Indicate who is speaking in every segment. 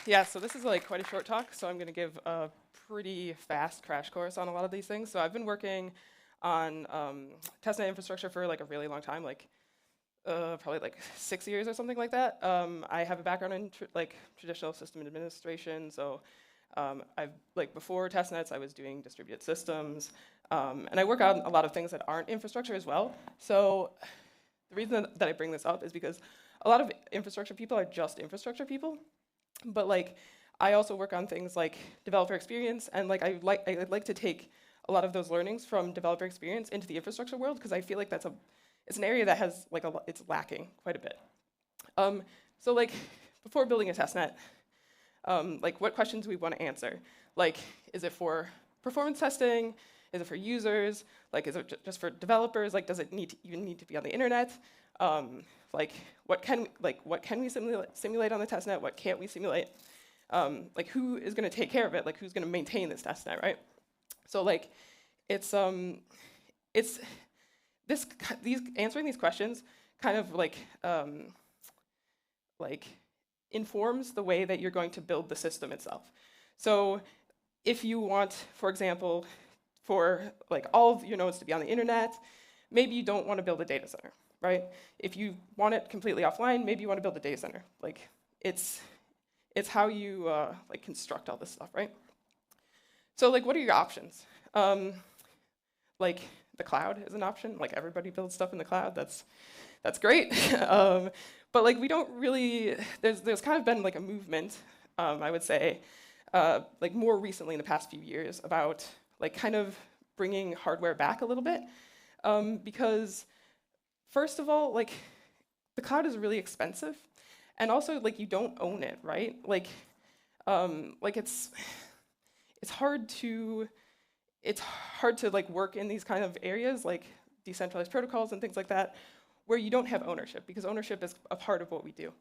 Speaker 1: Yeah, so this is like quite a short talk, so I'm going to give a pretty fast crash course on a lot of these things. So I've been working on Testnet infrastructure for like a really long time, like probably like 6 years or something like that. I have a background in traditional system administration, so I've like before testnets, I was doing distributed systems, and I work on a lot of things that aren't infrastructure as well. So the reason that I bring this up is because a lot of infrastructure people are just infrastructure people. But like, I also work on things like developer experience, and like I like to take a lot of those learnings from developer experience into the infrastructure world because I feel like it's an area that has like it's lacking quite a bit. So like before building a testnet, like what questions we want to answer? Like, is it for performance testing? Is it for users? Like, is it just for developers? Like, does it even need to be on the internet? Like, what can we simulate on the testnet? What can't we simulate? Like, who is going to take care of it? Like, who's going to maintain this testnet, right? So, like, answering these questions kind of like informs the way that you're going to build the system itself. So, if you want, for example, for like all of your nodes to be on the internet, maybe you don't want to build a data center, right? If you want it completely offline, maybe you want to build a data center. Like it's how you like construct all this stuff, right? So like, what are your options? Like the cloud is an option. Like everybody builds stuff in the cloud. That's great. But like we don't really. There's kind of been like a movement, I would say, like more recently in the past few years about like kind of bringing hardware back a little bit, because first of all, like the cloud is really expensive, and also like you don't own it, right? Like it's hard to like work in these kind of areas like decentralized protocols and things like that, where you don't have ownership, because ownership is a part of what we do.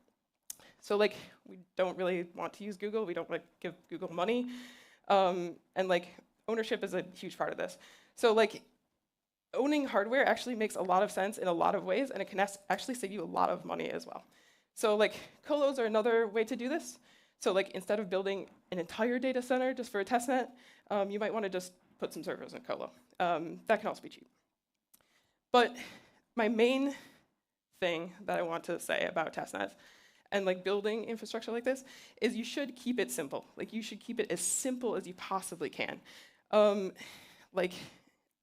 Speaker 1: So like we don't really want to use Google. We don't like give Google money, and like ownership is a huge part of this. So like owning hardware actually makes a lot of sense in a lot of ways, and it can actually save you a lot of money as well. So like colos are another way to do this. So like instead of building an entire data center just for a testnet, you might want to just put some servers in colo. That can also be cheap. But my main thing that I want to say about testnets and like building infrastructure like this is you should keep it simple. Like you should keep it as simple as you possibly can. Like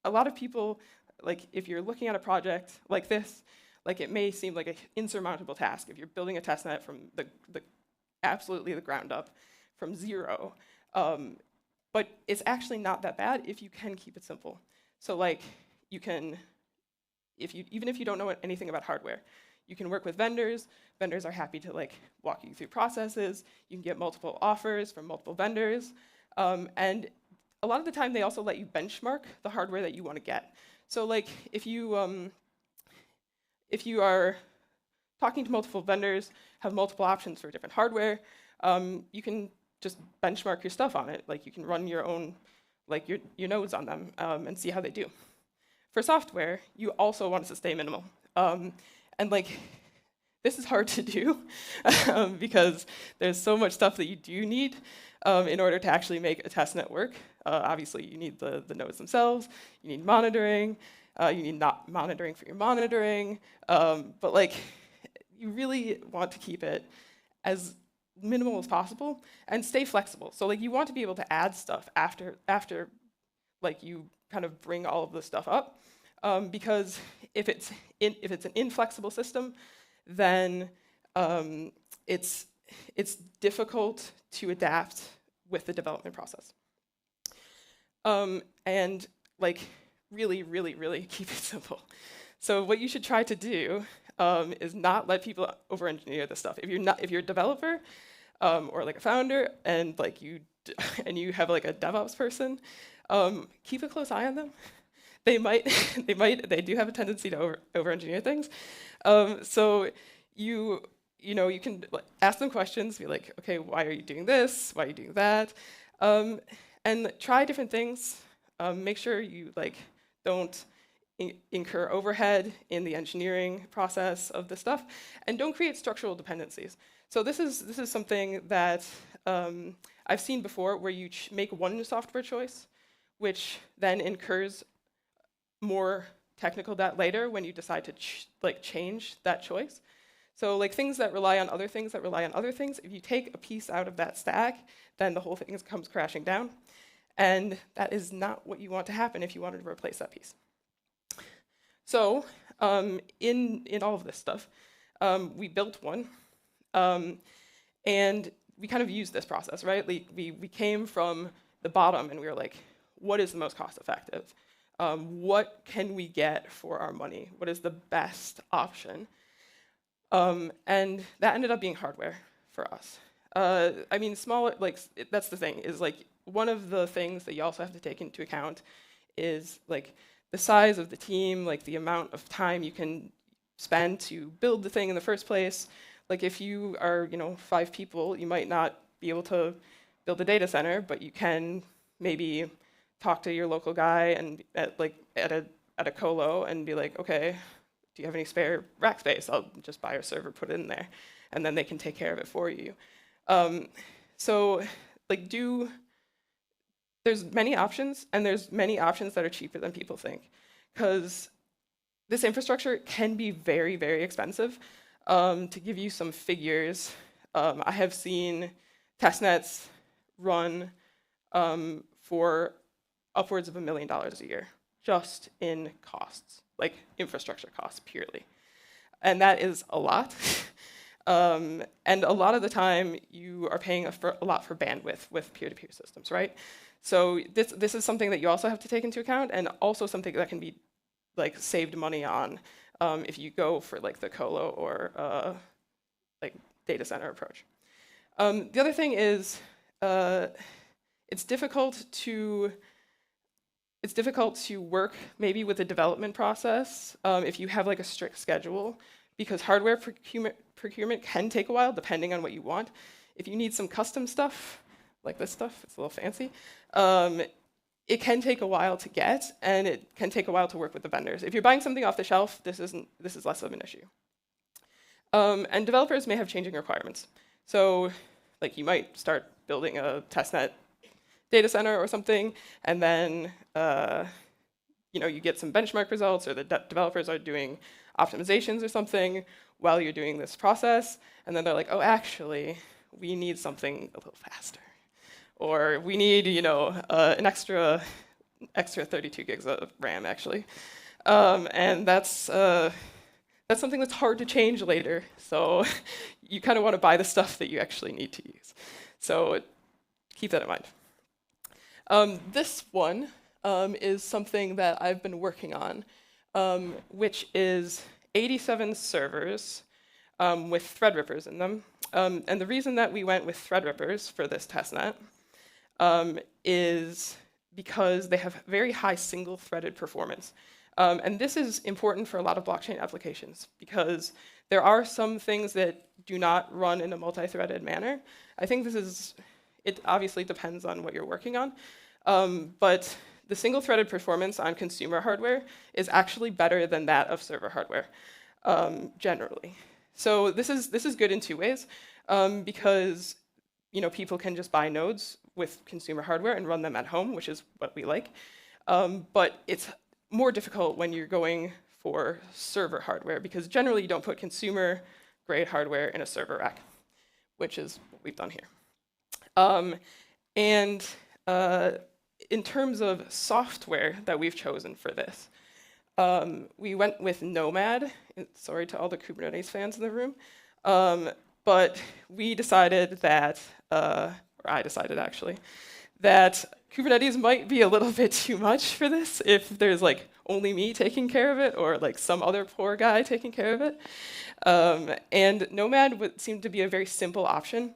Speaker 1: a lot of people, like if you're looking at a project like this, like it may seem like an insurmountable task if you're building a testnet from absolutely the ground up, from zero. But it's actually not that bad if you can keep it simple. So like you can, even if you don't know anything about hardware, you can work with vendors. Vendors are happy to like walk you through processes. You can get multiple offers from multiple vendors. And a lot of the time they also let you benchmark the hardware that you want to get. So like if you are talking to multiple vendors, have multiple options for different hardware, you can just benchmark your stuff on it. Like you can run your own, like your nodes on them and see how they do. For software, you also want it to stay minimal. And like, this is hard to do because there's so much stuff that you do need in order to actually make a testnet work. Obviously, you need the nodes themselves, you need monitoring, you need not monitoring for your monitoring, but like, you really want to keep it as minimal as possible and stay flexible. So like, you want to be able to add stuff after like you kind of bring all of this stuff up. Because if it's an inflexible system, then it's difficult to adapt with the development process. And like really, really, really keep it simple. So what you should try to do is not let people over-engineer this stuff. If you're a developer or like a founder and like you have like a DevOps person, keep a close eye on them. They do have a tendency to over-engineer things. So you can ask them questions, be like, okay, why are you doing this? Why are you doing that? And try different things. Make sure you like don't incur overhead in the engineering process of the stuff, and don't create structural dependencies. So this is something that I've seen before where you make one software choice, which then incurs more technical debt later when you decide to change that choice. So like things that rely on other things that rely on other things, if you take a piece out of that stack, then the whole thing comes crashing down. And that is not what you want to happen if you wanted to replace that piece. So in all of this stuff, we built one, and we kind of used this process, right? We came from the bottom and we were like, what is the most cost effective? What can we get for our money? What is the best option? And that ended up being hardware for us. I mean, that's the thing, is like, one of the things that you also have to take into account is like the size of the team, like the amount of time you can spend to build the thing in the first place. Like if you are, 5 people, you might not be able to build a data center, but you can maybe talk to your local guy and at a colo and be like, okay, do you have any spare rack space? I'll just buy a server, put it in there, and then they can take care of it for you. There's many options, and there's many options that are cheaper than people think, because this infrastructure can be very, very expensive. To give you some figures, I have seen testnets run for upwards of $1 million a year, just in costs, like infrastructure costs purely. And that is a lot. And a lot of the time, you are paying a lot for bandwidth with peer-to-peer systems, right? So this is something that you also have to take into account, and also something that can be like saved money on if you go for like the colo or like data center approach. The other thing is it's difficult to work maybe with the development process if you have like a strict schedule, because hardware procurement can take a while depending on what you want. If you need some custom stuff, like this stuff, it's a little fancy, it can take a while to get, and it can take a while to work with the vendors. If you're buying something off the shelf, this is less of an issue. And developers may have changing requirements. So like you might start building a testnet data center or something, and then you get some benchmark results, or the developers are doing optimizations or something while you're doing this process, and then they're like, oh, actually, we need something a little faster. Or we need, an extra 32 gigs of RAM, actually. And that's something that's hard to change later. So you kind of want to buy the stuff that you actually need to use. So keep that in mind. This one is something that I've been working on, which is 87 servers with Threadrippers in them. And the reason that we went with Threadrippers for this testnet is because they have very high single-threaded performance. And this is important for a lot of blockchain applications, because there are some things that do not run in a multi-threaded manner. I think it obviously depends on what you're working on, but the single-threaded performance on consumer hardware is actually better than that of server hardware, generally. So this is good in 2 ways, because people can just buy nodes with consumer hardware and run them at home, which is what we like. But it's more difficult when you're going for server hardware, because generally you don't put consumer-grade hardware in a server rack, which is what we've done here. In terms of software that we've chosen for this, we went with Nomad. Sorry to all the Kubernetes fans in the room. But we decided that, or I decided actually, that Kubernetes might be a little bit too much for this if there's like only me taking care of it, or like some other poor guy taking care of it. And Nomad seemed to be a very simple option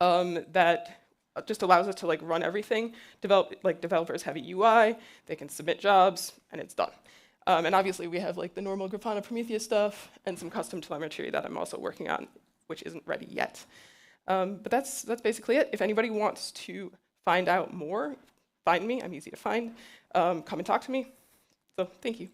Speaker 1: that just allows us to like run everything. Developers have a UI, they can submit jobs, and it's done. And obviously we have like the normal Grafana Prometheus stuff and some custom telemetry that I'm also working on, which isn't ready yet. But that's basically it. If anybody wants to find out more, find me. I'm easy to find. Come and talk to me. So thank you.